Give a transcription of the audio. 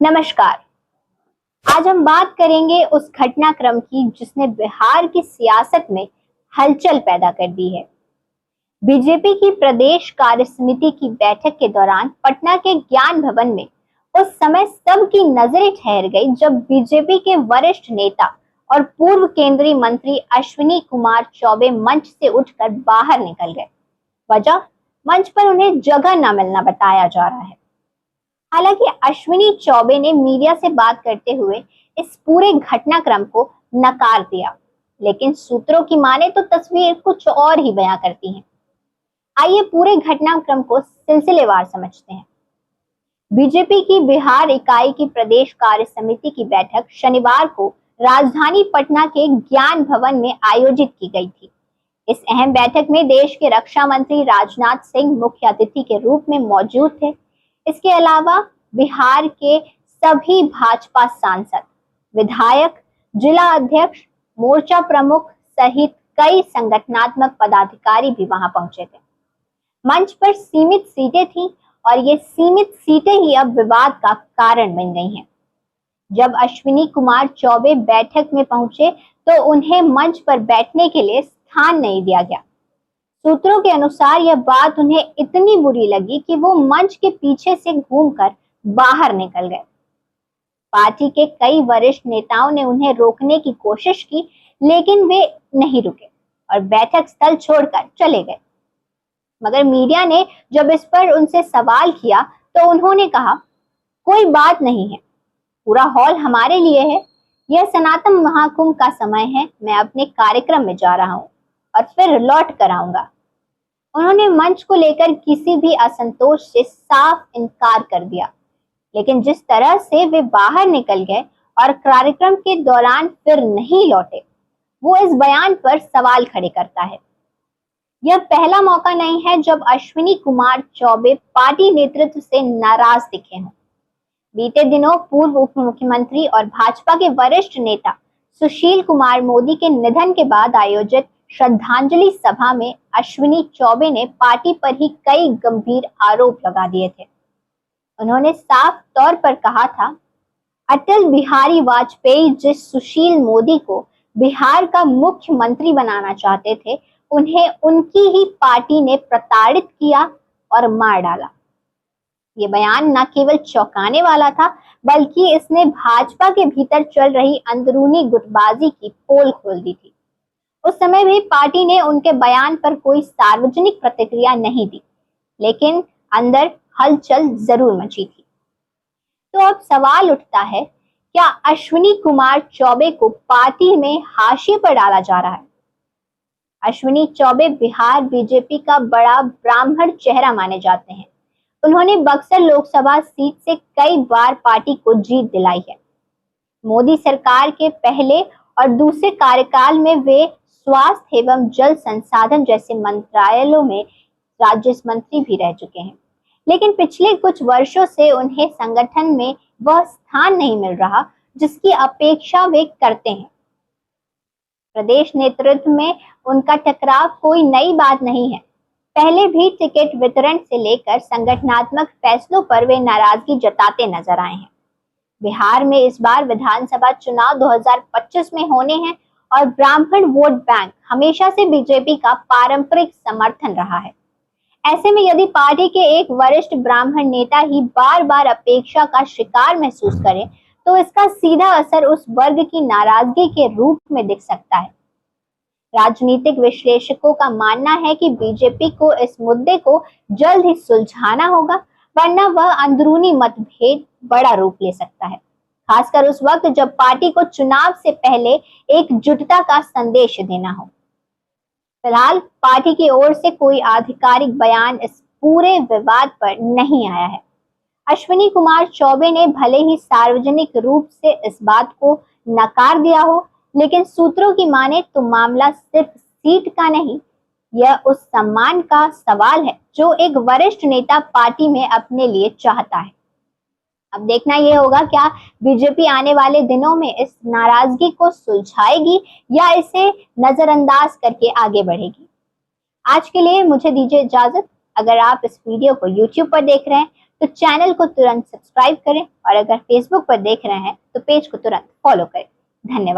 नमस्कार। आज हम बात करेंगे उस घटनाक्रम की जिसने बिहार की सियासत में हलचल पैदा कर दी है। बीजेपी की प्रदेश कार्य समिति की बैठक के दौरान पटना के ज्ञान भवन में उस समय सबकी नजरें ठहर गई जब बीजेपी के वरिष्ठ नेता और पूर्व केंद्रीय मंत्री अश्विनी कुमार चौबे मंच से उठकर बाहर निकल गए। वजह, मंच पर उन्हें जगह न मिलना बताया जा रहा है। हालांकि अश्विनी चौबे ने मीडिया से बात करते हुए इस पूरे घटनाक्रम को नकार दिया, लेकिन सूत्रों की माने तो तस्वीर कुछ और ही बयां करती है। आइए पूरे घटनाक्रम को सिलसिलेवार समझते हैं। बीजेपी की बिहार इकाई की प्रदेश कार्य समिति की बैठक शनिवार को राजधानी पटना के ज्ञान भवन में आयोजित की गई थी। इस अहम बैठक में देश के रक्षा मंत्री राजनाथ सिंह मुख्य अतिथि के रूप में मौजूद थे। इसके अलावा बिहार के सभी भाजपा सांसद, विधायक, जिला अध्यक्ष, मोर्चा प्रमुख सहित कई संगठनात्मक पदाधिकारी भी वहां पहुंचे थे। मंच पर सीमित सीटें थीं और ये सीमित सीटें ही अब विवाद का कारण बन गई हैं। जब अश्विनी कुमार चौबे बैठक में पहुंचे तो उन्हें मंच पर बैठने के लिए स्थान नहीं दिया गया। सूत्रों के अनुसार यह बात उन्हें इतनी बुरी लगी कि वो मंच के पीछे से घूमकर बाहर निकल गए। पार्टी के कई वरिष्ठ नेताओं ने उन्हें रोकने की कोशिश की, लेकिन वे नहीं रुके और बैठक स्थल छोड़कर चले गए। मगर मीडिया ने जब इस पर उनसे सवाल किया तो उन्होंने कहा, कोई बात नहीं है, पूरा हॉल हमारे लिए है, यह सनातन महाकुंभ का समय है, मैं अपने कार्यक्रम में जा रहा हूँ और फिर लौट कर आऊंगा। उन्होंने मंच को लेकर किसी भी असंतोष से साफ इनकार कर दिया, लेकिन जिस तरह से वे बाहर निकल गए और कार्यक्रम के दौरान फिर नहीं लौटे, वो इस बयान पर सवाल खड़े करता है। यह पहला मौका नहीं है जब अश्विनी कुमार चौबे पार्टी नेतृत्व से नाराज दिखे हों। बीते दिनों पूर्व उप मुख्यमंत्री और भाजपा के वरिष्ठ नेता सुशील कुमार मोदी के निधन के बाद आयोजित श्रद्धांजलि सभा में अश्विनी चौबे ने पार्टी पर ही कई गंभीर आरोप लगा दिए थे। उन्होंने साफ तौर पर कहा था, अटल बिहारी वाजपेयी जिस सुशील मोदी को बिहार का मुख्यमंत्री बनाना चाहते थे, उन्हें उनकी ही पार्टी ने प्रताड़ित किया और मार डाला। ये बयान न केवल चौंकाने वाला था, बल्कि इसने भाजपा के भीतर चल रही अंदरूनी गुटबाजी की पोल खोल दी थी। उस समय भी पार्टी ने उनके बयान पर कोई सार्वजनिक प्रतिक्रिया नहीं दी, लेकिन अंदर हलचल जरूर मची थी। तो अब सवाल उठता है, क्या अश्विनी कुमार चौबे को पार्टी में हाशिए पर डाला जा रहा है? अश्विनी चौबे बिहार बीजेपी का बड़ा ब्राह्मण चेहरा माने जाते हैं। उन्होंने बक्सर लोकसभा सीट से कई बार पार्टी को जीत दिलाई है। मोदी सरकार के पहले और दूसरे कार्यकाल में वे स्वास्थ्य एवं जल संसाधन जैसे मंत्रालयों में राज्य मंत्री भी रह चुके हैं, लेकिन पिछले कुछ वर्षों से उन्हें संगठन में वह स्थान नहीं मिल रहा जिसकी अपेक्षा वे करते हैं। प्रदेश नेतृत्व में उनका टकराव कोई नई बात नहीं है। पहले भी टिकट वितरण से लेकर संगठनात्मक फैसलों पर वे नाराजगी जताते नजर आए हैं। बिहार में इस बार विधानसभा चुनाव 2025 में होने हैं और ब्राह्मण वोट बैंक हमेशा से बीजेपी का पारंपरिक समर्थन रहा है। ऐसे में यदि पार्टी के एक वरिष्ठ ब्राह्मण नेता ही बार बार अपेक्षा का शिकार महसूस करें, तो इसका सीधा असर उस वर्ग की नाराजगी के रूप में दिख सकता है। राजनीतिक विश्लेषकों का मानना है कि बीजेपी को इस मुद्दे को जल्द ही सुलझाना होगा, वरना वह अंदरूनी मतभेद बड़ा रूप ले सकता है, खासकर उस वक्त जब पार्टी को चुनाव से पहले एकजुटता का संदेश देना हो। फिलहाल पार्टी की ओर से कोई आधिकारिक बयान इस पूरे विवाद पर नहीं आया है। अश्विनी कुमार चौबे ने भले ही सार्वजनिक रूप से इस बात को नकार दिया हो, लेकिन सूत्रों की माने तो मामला सिर्फ सीट का नहीं, यह उस सम्मान का सवाल है जो एक वरिष्ठ नेता पार्टी में अपने लिए चाहता है। अब देखना यह होगा, क्या बीजेपी आने वाले दिनों में इस नाराजगी को सुलझाएगी या इसे नजरअंदाज करके आगे बढ़ेगी। आज के लिए मुझे दीजिए इजाजत। अगर आप इस वीडियो को YouTube पर देख रहे हैं तो चैनल को तुरंत सब्सक्राइब करें और अगर फेसबुक पर देख रहे हैं तो पेज को तुरंत फॉलो करें। धन्यवाद।